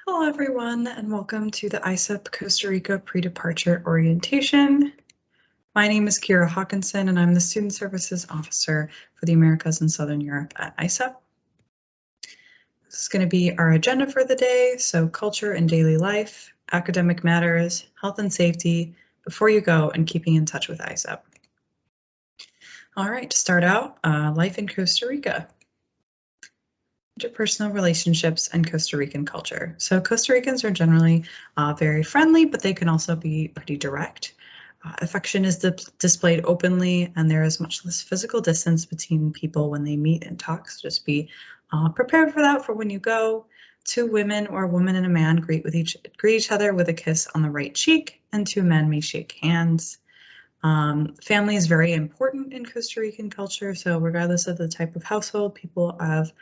Hello everyone and welcome to the ISEP Costa Rica pre-departure orientation. My name is Kira Hawkinson and I'm the Student Services Officer for the Americas and Southern Europe at ISEP. This is going to be our agenda for the day, so culture and daily life, academic matters, health and safety, before you go, and keeping in touch with ISEP. All right, to start out, life in Costa Rica. Interpersonal relationships and Costa Rican culture. So Costa Ricans are generally very friendly, but they can also be pretty direct. Affection is displayed openly, and there is much less physical distance between people when they meet and talk. So just be prepared for that for when you go. Two women or a woman and a man greet each other with a kiss on the right cheek, and two men may shake hands. Family is very important in Costa Rican culture, so regardless of the type of household, people have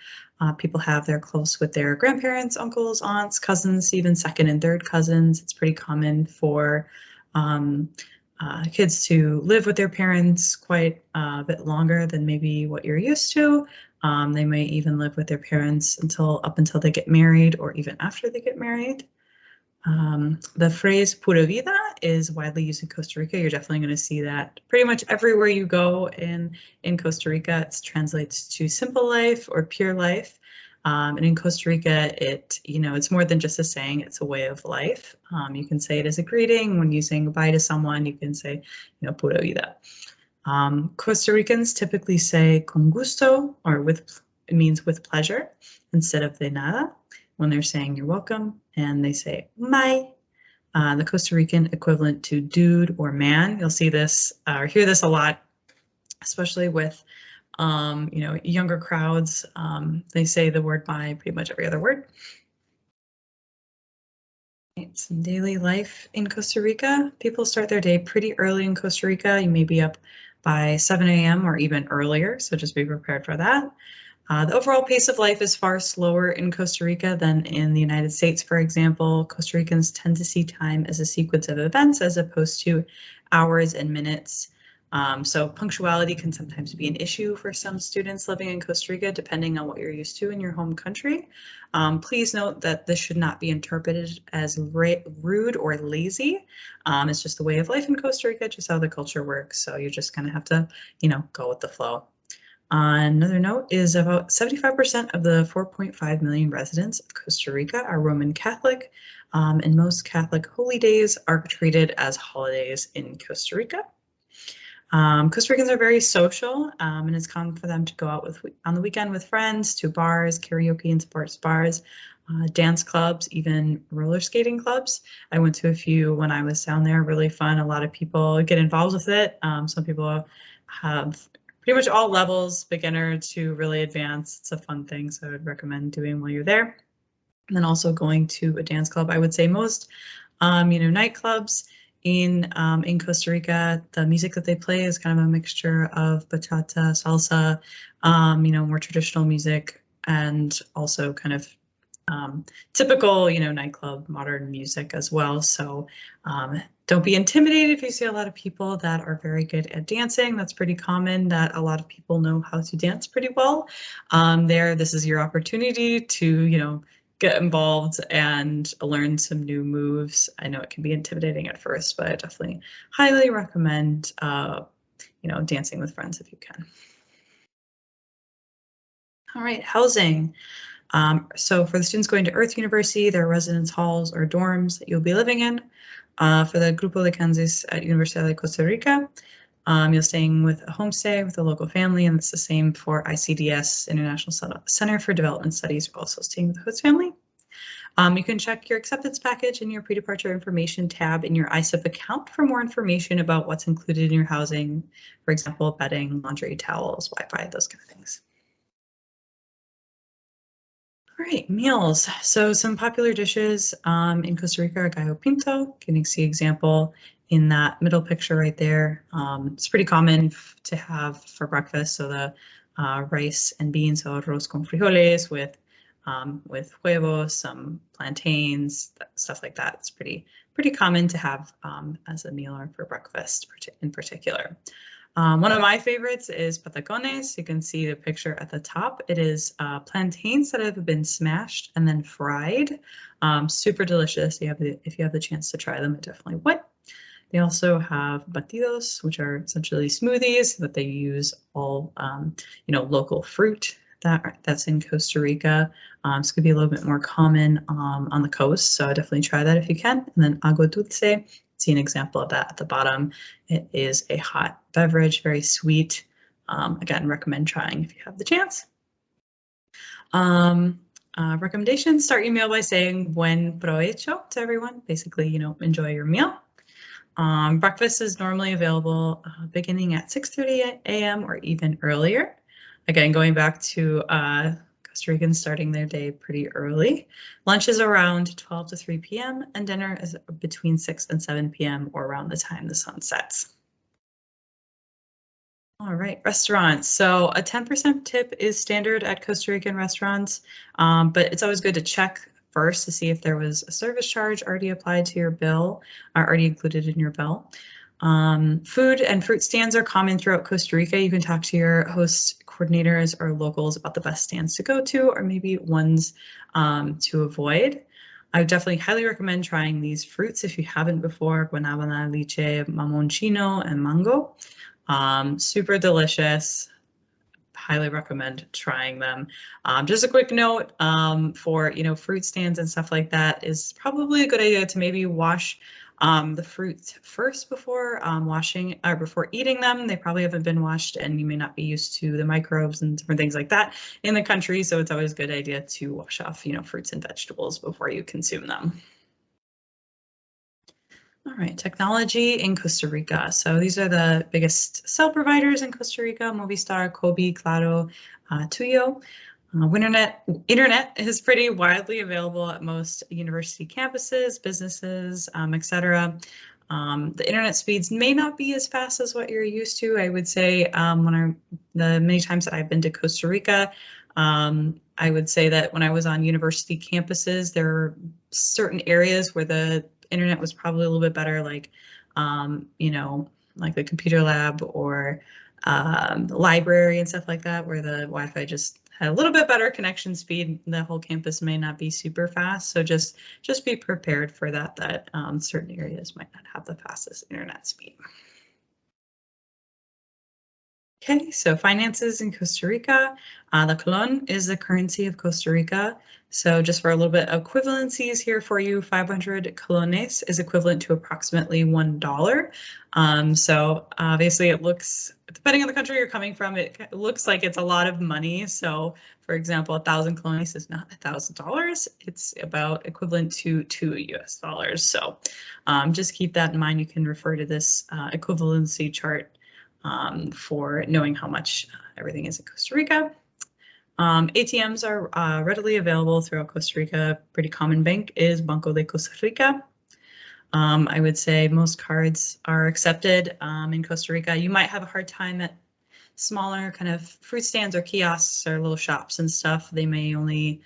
they're close with their grandparents, uncles, aunts, cousins, even second and third cousins. It's pretty common for kids to live with their parents quite a bit longer than maybe what you're used to. They may even live with their parents up until they get married or even after they get married. The phrase pura vida is widely used in Costa Rica. You're definitely going to see that pretty much everywhere you go in Costa Rica. It translates to simple life or pure life. And in Costa Rica, it's more than just a saying, it's a way of life. You can say it as a greeting. When you're saying goodbye to someone, you can say, pura vida. Costa Ricans typically say con gusto, or it means with pleasure, instead of de nada, when they're saying you're welcome, and they say mai, the Costa Rican equivalent to dude or man. You'll see this or hear this a lot, especially with younger crowds. They say the word mai pretty much every other word. Some daily life in Costa Rica. People start their day pretty early in Costa Rica. You may be up by 7 a.m. or even earlier, so just be prepared for that. The overall pace of life is far slower in Costa Rica than in the United States, for example. Costa Ricans tend to see time as a sequence of events as opposed to hours and minutes. So punctuality can sometimes be an issue for some students living in Costa Rica, depending on what you're used to in your home country. Please note that this should not be interpreted as rude or lazy. It's just the way of life in Costa Rica, just how the culture works. So you're just going to have to, go with the flow. Another note is about 75% of the 4.5 million residents of Costa Rica are Roman Catholic, and most Catholic holy days are treated as holidays in Costa Rica. Costa Ricans are very social, and it's common for them to go out on the weekend with friends to bars, karaoke and sports bars, dance clubs, even roller skating clubs. I went to a few when I was down there, really fun. A lot of people get involved with it. Some people have pretty much all levels, beginner to really advanced. It's a fun thing, so I would recommend doing while you're there. And then also going to a dance club. I would say most, nightclubs in Costa Rica, the music that they play is kind of a mixture of bachata, salsa, more traditional music, and also kind of typical, nightclub modern music as well. So don't be intimidated if you see a lot of people that are very good at dancing. That's pretty common that a lot of people know how to dance pretty well. This is your opportunity to, get involved and learn some new moves. I know it can be intimidating at first, but I definitely highly recommend, dancing with friends if you can. All right, housing. So for the students going to Earth University, there are residence halls or dorms that you'll be living in. For the Grupo de Kansas at Universidad de Costa Rica, you're staying with a homestay with a local family, and it's the same for ICDS, International Center for Development Studies. You're also staying with a host family. You can check your acceptance package in your pre-departure information tab in your ISEP account for more information about what's included in your housing, for example, bedding, laundry, towels, Wi-Fi, those kind of things. All right, meals. So some popular dishes in Costa Rica are gallo pinto. You can see example in that middle picture right there. It's pretty common to have for breakfast. So the rice and beans, so arroz con frijoles with huevos, some plantains, stuff like that. It's pretty common to have as a meal or for breakfast in particular. One of my favorites is patacones. You can see the picture at the top. It is plantains that have been smashed and then fried. Super delicious. If you have the chance to try them, I definitely would. They also have batidos, which are essentially smoothies that they use all, local fruit that's in Costa Rica. It's going to be a little bit more common on the coast, so definitely try that if you can. And then agua dulce, see an example of that at the bottom. It is a hot beverage, very sweet. Again, recommend trying if you have the chance. Recommendations, start your meal by saying buen provecho to everyone. Basically, enjoy your meal. Breakfast is normally available beginning at 6:30 a.m. or even earlier. Again, going back to Costa Ricans starting their day pretty early. Lunch is around 12 to 3 p.m. and dinner is between 6 and 7 p.m. or around the time the sun sets. All right, restaurants. So a 10% tip is standard at Costa Rican restaurants, but it's always good to check first to see if there was a service charge already applied to your bill or already included in your bill. Food and fruit stands are common throughout Costa Rica. You can talk to your host coordinators or locals about the best stands to go to or maybe ones to avoid. I would definitely highly recommend trying these fruits if you haven't before: guanábana, lychee, mamonchino, and mango. Super delicious. Highly recommend trying them. Just a quick note for fruit stands and stuff like that is probably a good idea to maybe wash the fruit first before washing or before eating them. They probably haven't been washed and you may not be used to the microbes and different things like that in the country. So it's always a good idea to wash off fruits and vegetables before you consume them. All right, technology in Costa Rica. So these are the biggest cell providers in Costa Rica: Movistar, Kobe, Claro, Tuyo. Internet is pretty widely available at most university campuses, businesses, etc. The internet speeds may not be as fast as what you're used to. I would say the many times that I've been to Costa Rica, I would say that when I was on university campuses, there are certain areas where the internet was probably a little bit better, like like the computer lab or the library and stuff like that, where the Wi-Fi just had a little bit better connection speed. The whole campus may not be super fast, so just be prepared for that certain areas might not have the fastest internet speed. Okay, so finances in Costa Rica. The colon is the currency of Costa Rica. So just for a little bit of equivalencies here for you, 500 colones is equivalent to approximately $1. So obviously it looks, depending on the country you're coming from, it looks like it's a lot of money. So for example, 1,000 colones is not $1,000. It's about equivalent to $2 US. So just keep that in mind. You can refer to this equivalency chart for knowing how much everything is in Costa Rica. ATMs are readily available throughout Costa Rica. Pretty common bank is Banco de Costa Rica. I would say most cards are accepted in Costa Rica. You might have a hard time at smaller kind of fruit stands or kiosks or little shops and stuff. They may only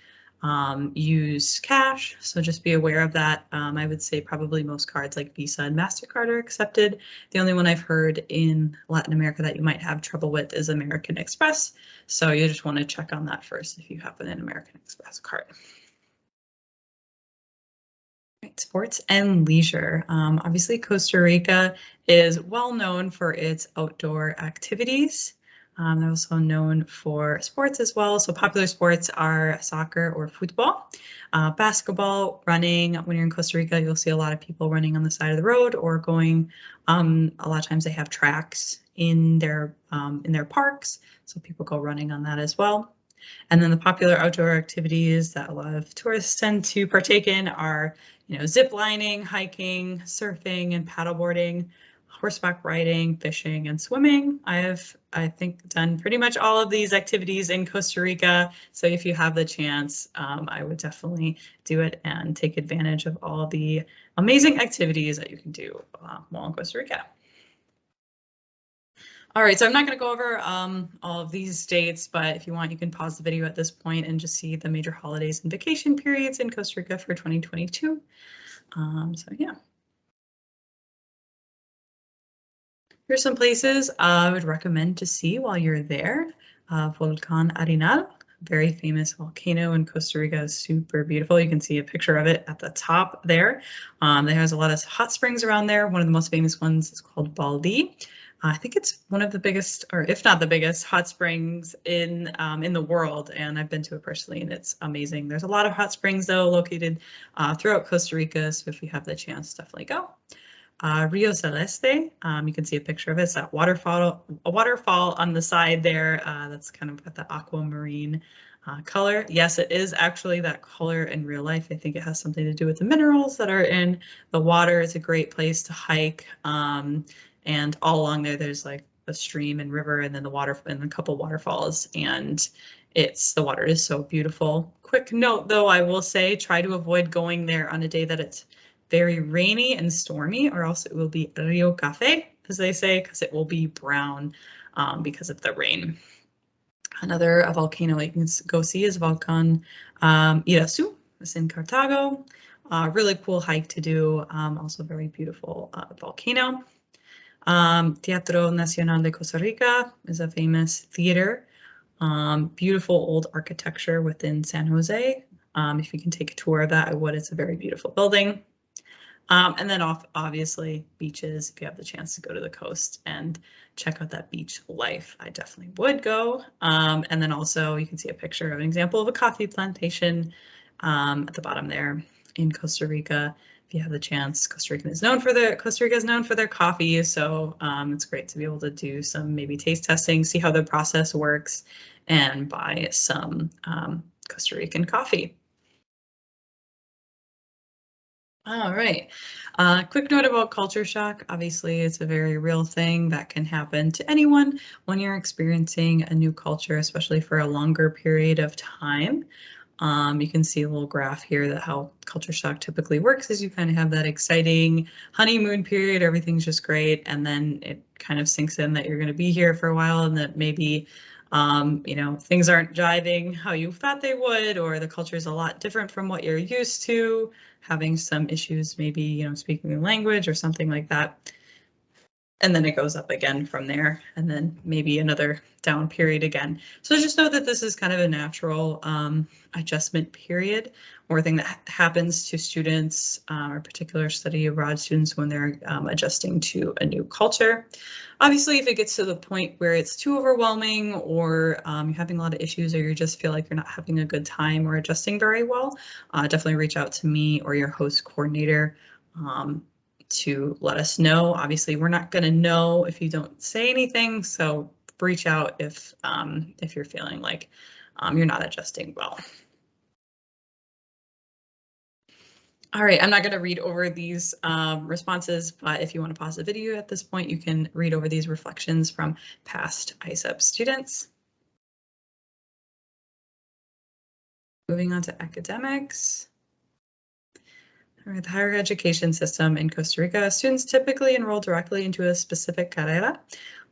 use cash, so just be aware of that. I would say probably most cards like Visa and MasterCard are accepted. The only one I've heard in Latin America that you might have trouble with is American Express, so you just want to check on that first if you have an American Express card. Right, sports and leisure. Obviously, Costa Rica is well known for its outdoor activities. They're also known for sports as well. So popular sports are soccer or football, basketball, running. When you're in Costa Rica, you'll see a lot of people running on the side of the road or going. A lot of times they have tracks in their parks, so people go running on that as well. And then the popular outdoor activities that a lot of tourists tend to partake in are, zip lining, hiking, surfing, and paddleboarding, horseback riding, fishing, and swimming. I think, done pretty much all of these activities in Costa Rica. So if you have the chance, I would definitely do it and take advantage of all the amazing activities that you can do while in Costa Rica. All right, so I'm not going to go over all of these dates, but if you want, you can pause the video at this point and just see the major holidays and vacation periods in Costa Rica for 2022. So yeah. Here's some places I would recommend to see while you're there. Volcán Arenal, very famous volcano in Costa Rica, is super beautiful. You can see a picture of it at the top there. There has a lot of hot springs around there. One of the most famous ones is called Baldi. I think it's one of the biggest, or if not the biggest, hot springs in the world, and I've been to it personally, and it's amazing. There's a lot of hot springs though located throughout Costa Rica, so if you have the chance, definitely go. Rio Celeste, you can see a picture of it. It's that waterfall on the side there. That's kind of got the aquamarine color. Yes, it is actually that color in real life. I think it has something to do with the minerals that are in the water. It's a great place to hike. And all along there, there's like a stream and river, and then the water and a couple waterfalls. And the water is so beautiful. Quick note, though, I will say, try to avoid going there on a day that it's very rainy and stormy, or else it will be Rio Café, as they say, because it will be brown because of the rain. Another volcano you can go see is Volcán Irasu. It's in Cartago. Really cool hike to do. Also very beautiful volcano. Teatro Nacional de Costa Rica is a famous theater. Beautiful old architecture within San Jose. If you can take a tour of that, I would. It's a very beautiful building. And then obviously beaches, if you have the chance to go to the coast and check out that beach life, I definitely would go. And then also you can see a picture of an example of a coffee plantation at the bottom there in Costa Rica. If you have the chance, Costa Rica is known for their coffee, so it's great to be able to do some maybe taste testing, see how the process works, and buy some Costa Rican coffee. All right. Quick note about culture shock. Obviously, it's a very real thing that can happen to anyone when you're experiencing a new culture, especially for a longer period of time. You can see a little graph here that how culture shock typically works is you kind of have that exciting honeymoon period, everything's just great, and then it kind of sinks in that you're going to be here for a while and that maybe things aren't jiving how you thought they would, or the culture is a lot different from what you're used to, having some issues, maybe, speaking the language or something like that. And then it goes up again from there, and then maybe another down period again. So just know that this is kind of a natural adjustment period, or thing that happens to students or particular study abroad students when they're adjusting to a new culture. Obviously, if it gets to the point where it's too overwhelming, or you're having a lot of issues, or you just feel like you're not having a good time or adjusting very well, definitely reach out to me or your host coordinator to let us know. Obviously, we're not going to know if you don't say anything, so reach out if you're feeling like you're not adjusting well. All right, I'm not going to read over these responses, but if you want to pause the video at this point, you can read over these reflections from past ISEP students. Moving on to academics. All right, the higher education system in Costa Rica, students typically enroll directly into a specific carrera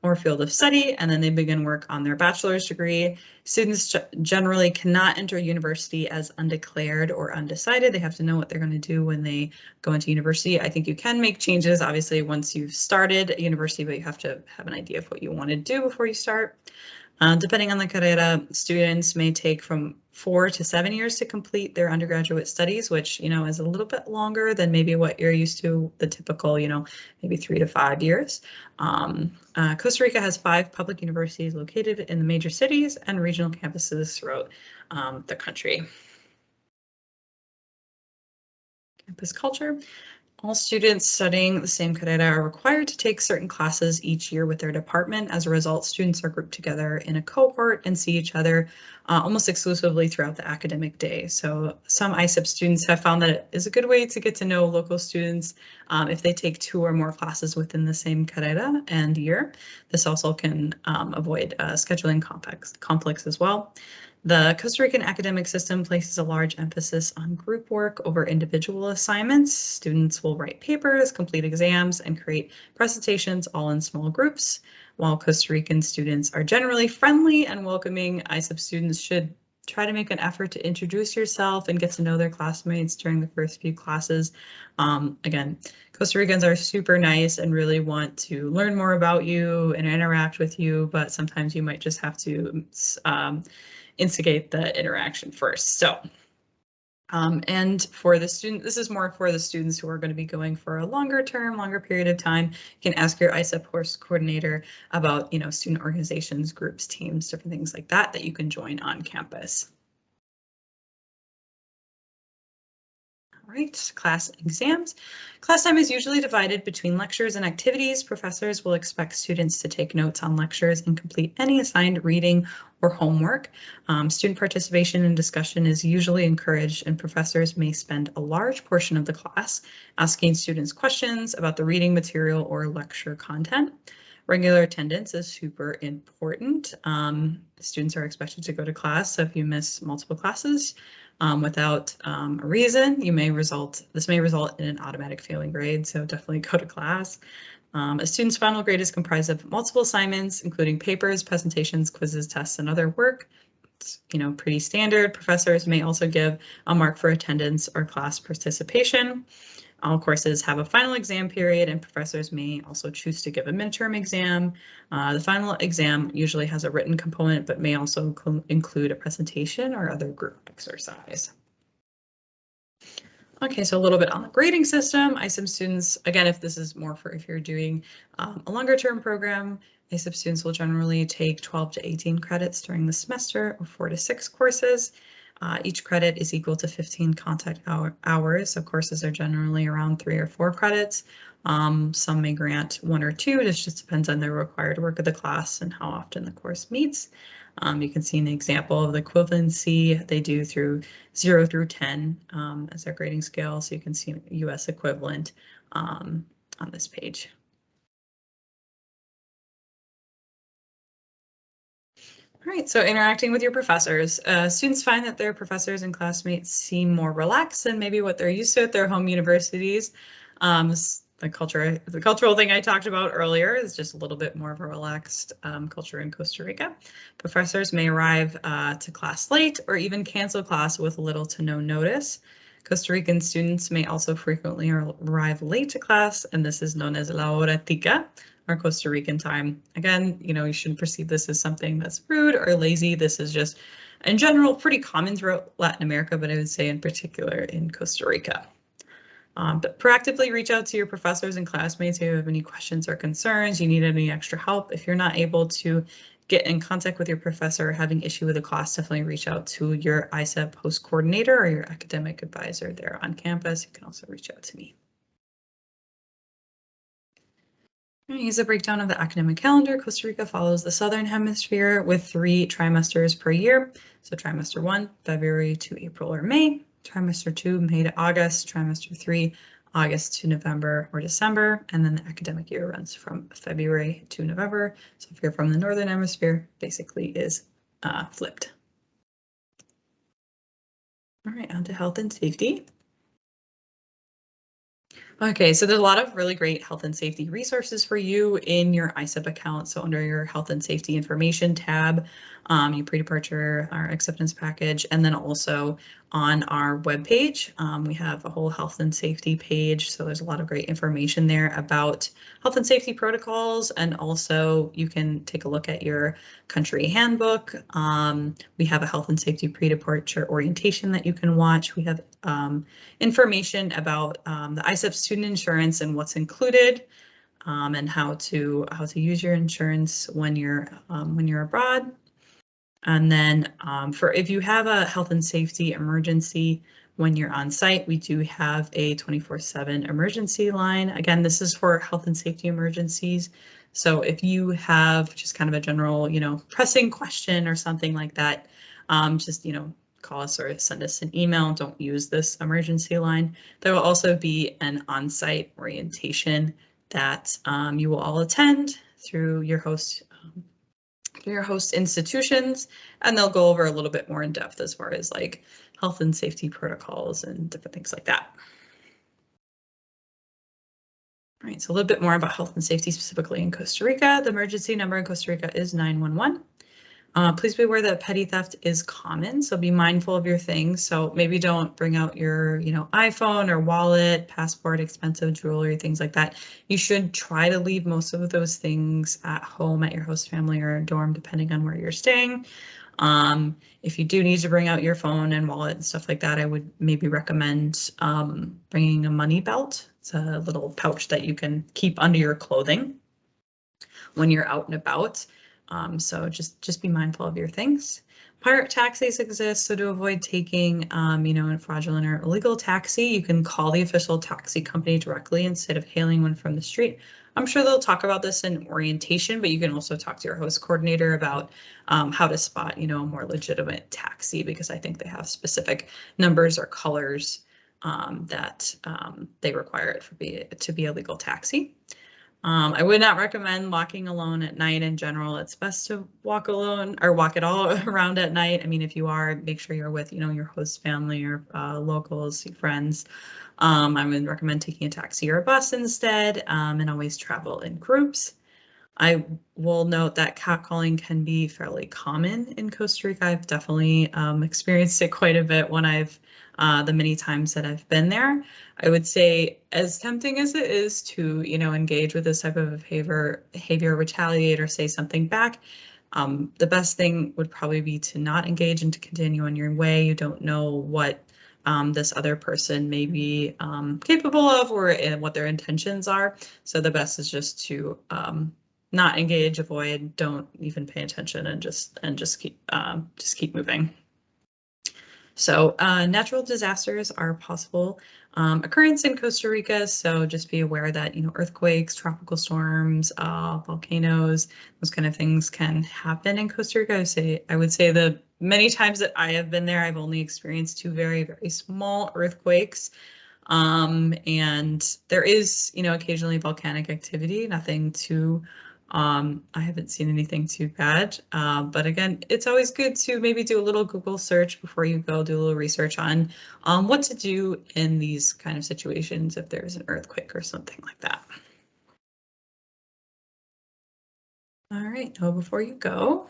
or field of study, and then they begin work on their bachelor's degree. Students generally cannot enter university as undeclared or undecided. They have to know what they're going to do when they go into university. I think you can make changes, obviously, once you've started university, but you have to have an idea of what you want to do before you start. Depending on the carrera, students may take from 4 to 7 years to complete their undergraduate studies, which, is a little bit longer than maybe what you're used to, the typical, maybe 3 to 5 years. Costa Rica has 5 public universities located in the major cities and regional campuses throughout the country. Campus culture. All students studying the same carrera are required to take certain classes each year with their department. As a result, students are grouped together in a cohort and see each other almost exclusively throughout the academic day. So some ISEP students have found that it is a good way to get to know local students if they take 2 or more classes within the same carrera and year. This also can avoid scheduling conflicts as well. The Costa Rican academic system places a large emphasis on group work over individual assignments. Students will write papers, complete exams, and create presentations all in small groups. While Costa Rican students are generally friendly and welcoming, ISEP students should try to make an effort to introduce yourself and get to know their classmates during the first few classes. Again, Costa Ricans are super nice and really want to learn more about you and interact with you, but sometimes you might just have to instigate the interaction first. So. And for the student, this is more for the students who are going to be going for a longer period of time. You can ask your ISEP course coordinator about, student organizations, groups, teams, different things like that that you can join on campus. All right, class exams. Class time is usually divided between lectures and activities. Professors will expect students to take notes on lectures and complete any assigned reading or homework. Student participation and discussion is usually encouraged, and professors may spend a large portion of the class asking students questions about the reading material or lecture content. Regular attendance is super important. Students are expected to go to class, so if you miss multiple classes without a reason, this may result in an automatic failing grade, so definitely go to class. A student's final grade is comprised of multiple assignments, including papers, presentations, quizzes, tests, and other work. It's, pretty standard. Professors may also give a mark for attendance or class participation. All courses have a final exam period, and professors may also choose to give a midterm exam. The final exam usually has a written component, but may also include a presentation or other group exercise. Okay, so a little bit on the grading system. ISEP students, again, if this is more for if you're doing a longer term program, ISEP students will generally take 12 to 18 credits during the semester, or 4 to 6 courses. Each credit is equal to 15 contact hours, so courses are generally around 3 or 4 credits. Some may grant 1 or 2, it just depends on the required work of the class and how often the course meets. You can see an example of the equivalency they do through 0 through 10 as their grading scale, so you can see US equivalent on this page. All right, so interacting with your professors. Students find that their professors and classmates seem more relaxed than maybe what they're used to at their home universities. The cultural thing I talked about earlier is just a little bit more of a relaxed culture in Costa Rica. Professors may arrive to class late or even cancel class with little to no notice. Costa Rican students may also frequently arrive late to class, and this is known as la hora tica, or Costa Rican time. Again, you shouldn't perceive this as something that's rude or lazy. This is just, in general, pretty common throughout Latin America, but I would say in particular in Costa Rica. But proactively reach out to your professors and classmates if you have any questions or concerns, you need any extra help. If you're not able to get in contact with your professor or having issue with a class, definitely reach out to your ISEP host coordinator or your academic advisor there on campus. You can also reach out to me. Here's a breakdown of the academic calendar. Costa Rica follows the Southern Hemisphere with 3 trimesters per year. So trimester 1, February to April or May. Trimester 2, May to August. Trimester 3, August to November or December. And then the academic year runs from February to November. So if you're from the Northern Hemisphere, basically is flipped. All right, on to health and safety. Okay, so there's a lot of really great health and safety resources for you in your ISEP account. So under your health and safety information tab, your pre-departure, our acceptance package, and then also on our webpage, we have a whole health and safety page. So there's a lot of great information there about health and safety protocols, and also you can take a look at your country handbook. We have a health and safety pre-departure orientation that you can watch. We have information about the ISEP student insurance and what's included, and how to use your insurance when you're abroad. And then for if you have a health and safety emergency when you're on site, we do have a 24/7 emergency line. Again, this is for health and safety emergencies. So if you have just kind of a general, pressing question or something like that, just, call us or send us an email. Don't use this emergency line. There will also be an on-site orientation that you will all attend through your host institutions, and they'll go over a little bit more in depth as far as like health and safety protocols and different things like that. All right, so a little bit more about health and safety specifically in Costa Rica. The emergency number in Costa Rica is 911. Please be aware that petty theft is common, so be mindful of your things. So maybe don't bring out your, iPhone or wallet, passport, expensive jewelry, things like that. You should try to leave most of those things at home at your host family or dorm, depending on where you're staying. If you do need to bring out your phone and wallet and stuff like that, I would maybe recommend bringing a money belt. It's a little pouch that you can keep under your clothing when you're out and about. So just be mindful of your things. Pirate taxis exist, so to avoid taking, a fraudulent or illegal taxi, you can call the official taxi company directly instead of hailing one from the street. I'm sure they'll talk about this in orientation, but you can also talk to your host coordinator about how to spot, a more legitimate taxi, because I think they have specific numbers or colors that they require it to be a legal taxi. I would not recommend walking alone at night in general. It's best to walk alone or walk it all around at night. I mean, if you are, make sure you're with, your host family or locals, friends. I would recommend taking a taxi or a bus instead, and always travel in groups. I will note that catcalling can be fairly common in Costa Rica. I've definitely experienced it quite a bit when the many times that I've been there. I would say, as tempting as it is to, engage with this type of behavior, retaliate or say something back, the best thing would probably be to not engage and to continue on your way. You don't know what this other person may be capable of or what their intentions are. So the best is just to not engage, avoid, don't even pay attention, and just keep moving. So natural disasters are possible occurrence in Costa Rica. So just be aware that, earthquakes, tropical storms, volcanoes, those kind of things can happen in Costa Rica. I would say the many times that I have been there, I've only experienced 2 very, very small earthquakes. And there is, occasionally volcanic activity, nothing too I haven't seen anything too bad, but again, it's always good to maybe do a little Google search before you go, do a little research on what to do in these kind of situations if there's an earthquake or something like that. All right, before you go.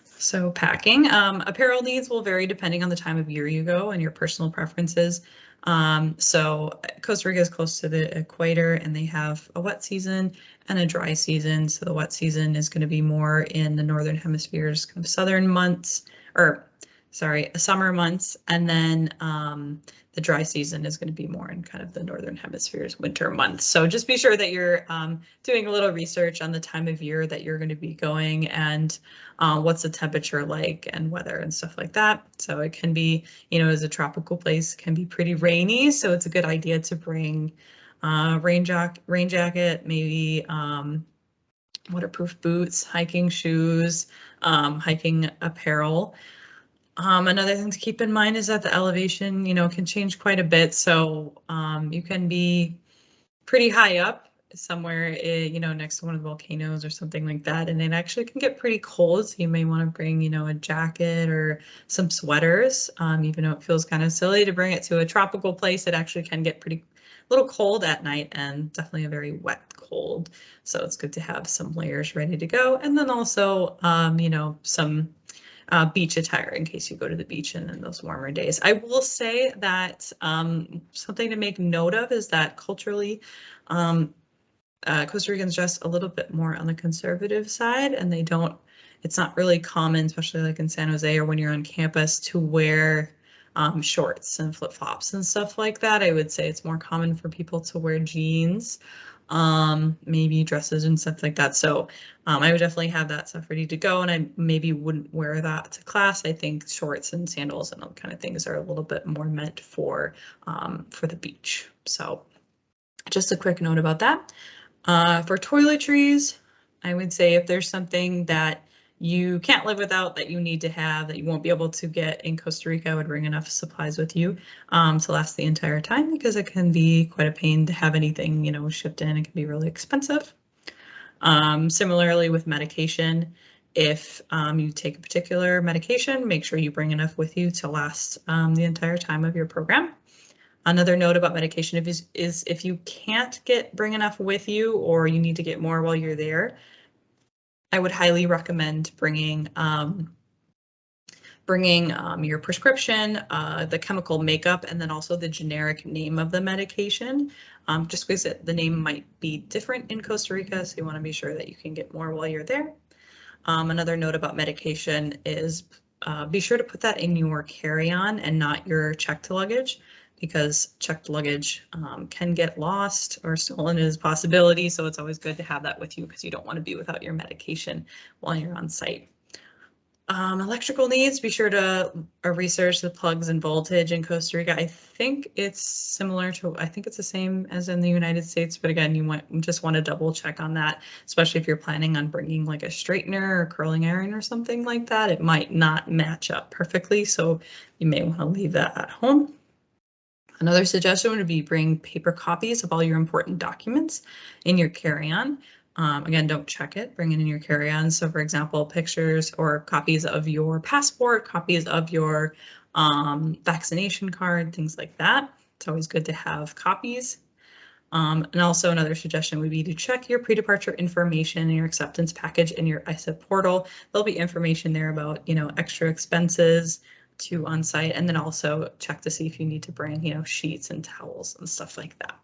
So packing, apparel needs will vary depending on the time of year you go and your personal preferences. So Costa Rica is close to the equator and they have a wet season and a dry season. So the wet season is going to be more in the northern hemisphere's kind of southern months, summer months, and then the dry season is going to be more in kind of the northern hemisphere's winter months. So just be sure that you're doing a little research on the time of year that you're going to be going and what's the temperature like and weather and stuff like that. So it can be, as a tropical place, can be pretty rainy. So it's a good idea to bring rain jacket, maybe waterproof boots, hiking shoes, hiking apparel. Another thing to keep in mind is that the elevation, can change quite a bit. So you can be pretty high up somewhere, next to one of the volcanoes or something like that. And it actually can get pretty cold. So you may want to bring, a jacket or some sweaters, even though it feels kind of silly to bring it to a tropical place. It actually can get a little cold at night and definitely a very wet cold. So it's good to have some layers ready to go. And then also, some beach attire in case you go to the beach in those warmer days. I will say that something to make note of is that culturally, Costa Ricans dress a little bit more on the conservative side, and it's not really common, especially like in San Jose or when you're on campus, to wear shorts and flip-flops and stuff like that. I would say it's more common for people to wear jeans, maybe dresses and stuff like that. So I would definitely have that stuff ready to go, and I maybe wouldn't wear that to class. I think shorts and sandals and all kind of things are a little bit more meant for the beach. So just a quick note about that. For toiletries, I would say if there's something that you can't live without, that you need to have, that you won't be able to get in Costa Rica, I would bring enough supplies with you to last the entire time, because it can be quite a pain to have anything, shipped in. It can be really expensive. Similarly with medication, if you take a particular medication, make sure you bring enough with you to last the entire time of your program. Another note about medication is if you can't bring enough with you, or you need to get more while you're there, I would highly recommend bringing bringing your prescription, the chemical makeup, and then also the generic name of the medication, just because the name might be different in Costa Rica, so you want to be sure that you can get more while you're there. Another note about medication is be sure to put that in your carry-on and not your checked luggage, because checked luggage can get lost or stolen is a possibility, so it's always good to have that with you because you don't want to be without your medication while you're on site. Electrical needs, be sure to research the plugs and voltage in Costa Rica. I think it's similar to, I think it's the same as in the United States, but again, you just want to double check on that, especially if you're planning on bringing like a straightener or curling iron or something like that. It might not match up perfectly, so you may want to leave that at home. Another suggestion would be bring paper copies of all your important documents in your carry-on. Again, don't check it, bring it in your carry-on. So for example, pictures or copies of your passport, copies of your vaccination card, things like that. It's always good to have copies. And also another suggestion would be to check your pre-departure information in your acceptance package in your ISEP portal. There'll be information there about, extra expenses to on-site, and then also check to see if you need to bring, sheets and towels and stuff like that.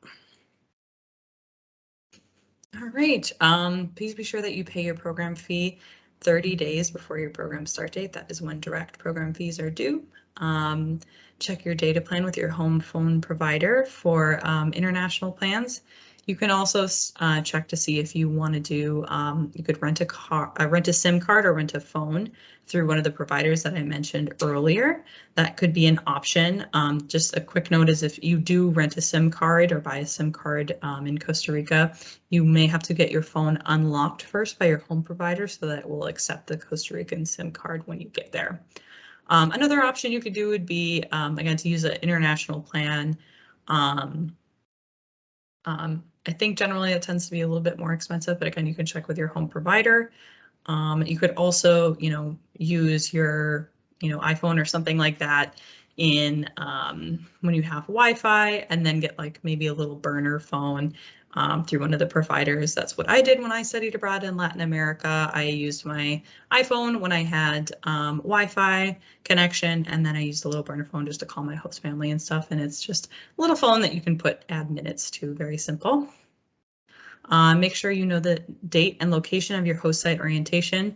All right, please be sure that you pay your program fee 30 days before your program start date. That is when direct program fees are due. Check your data plan with your home phone provider for international plans. You can also check to see if you want to do, you could rent a SIM card or rent a phone through one of the providers that I mentioned earlier. That could be an option. Just a quick note is if you do rent a SIM card or buy a SIM card in Costa Rica, you may have to get your phone unlocked first by your home provider so that it will accept the Costa Rican SIM card when you get there. Another option you could do would be, again, to use an international plan. I think generally it tends to be a little bit more expensive, but again, you can check with your home provider. You could also, use your, iPhone or something like that in when you have Wi-Fi, and then get like maybe a little burner phone through one of the providers. That's what I did when I studied abroad in Latin America. I used my iPhone when I had Wi-Fi connection, and then I used a little burner phone just to call my host family and stuff. And it's just a little phone that you can add minutes to, very simple. Make sure you know the date and location of your host site orientation.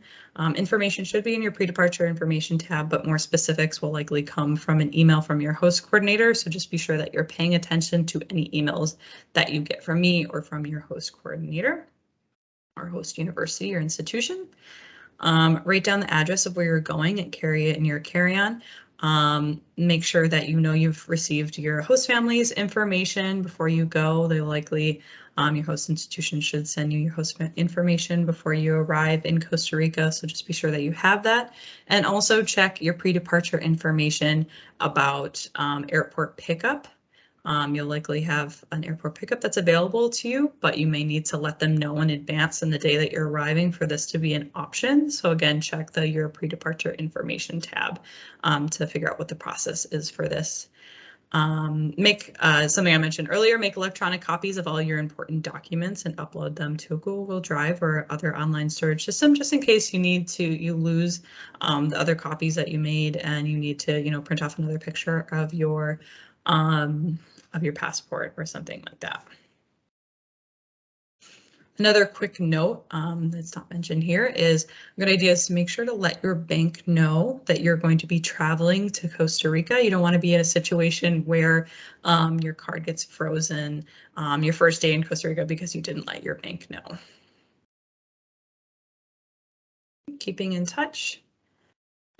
Information should be in your pre-departure information tab, but more specifics will likely come from an email from your host coordinator. So just be sure that you're paying attention to any emails that you get from me or from your host coordinator or host university or institution. Write down the address of where you're going and carry it in your carry-on. Make sure that you've received your host family's information before you go. They likely, your host institution should send you your host information before you arrive in Costa Rica, so just be sure that you have that. And also check your pre-departure information about airport pickup. You'll likely have an airport pickup that's available to you, but you may need to let them know in advance in the day that you're arriving for this to be an option. So again, check your pre-departure information tab to figure out what the process is for this. Make something I mentioned earlier, make electronic copies of all your important documents and upload them to a Google Drive or other online storage system, just in case you lose the other copies that you made and you need to, print off another picture of your passport or something like that. Another quick note that's not mentioned here is a good idea is to make sure to let your bank know that you're going to be traveling to Costa Rica. You don't want to be in a situation where your card gets frozen your first day in Costa Rica because you didn't let your bank know. Keeping in touch.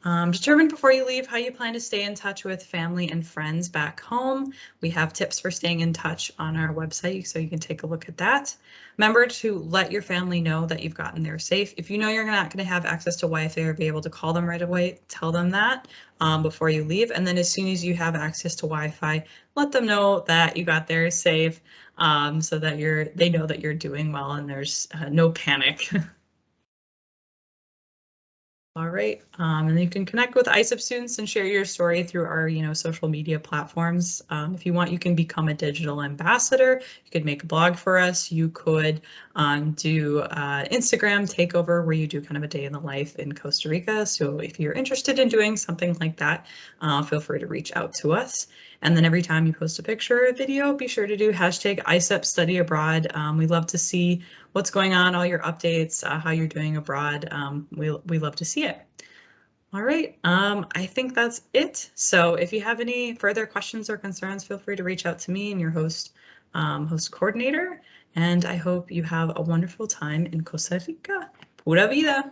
Determine before you leave how you plan to stay in touch with family and friends back home. We have tips for staying in touch on our website, so you can take a look at that. Remember to let your family know that you've gotten there safe. If you know you're not going to have access to Wi-Fi or be able to call them right away, tell them that before you leave. And then as soon as you have access to Wi-Fi, let them know that you got there safe so that they know that you're doing well and there's no panic. All right, and you can connect with ISEP students and share your story through our, social media platforms. If you want, you can become a digital ambassador. You could make a blog for us. You could do Instagram takeover where you do kind of a day in the life in Costa Rica. So if you're interested in doing something like that, feel free to reach out to us. And then every time you post a picture or a video, be sure to do hashtag ISEP study abroad. We love to see what's going on, all your updates, how you're doing abroad. We love to see it. All right, I think that's it. So if you have any further questions or concerns, feel free to reach out to me and your host coordinator. And I hope you have a wonderful time in Costa Rica. Pura vida.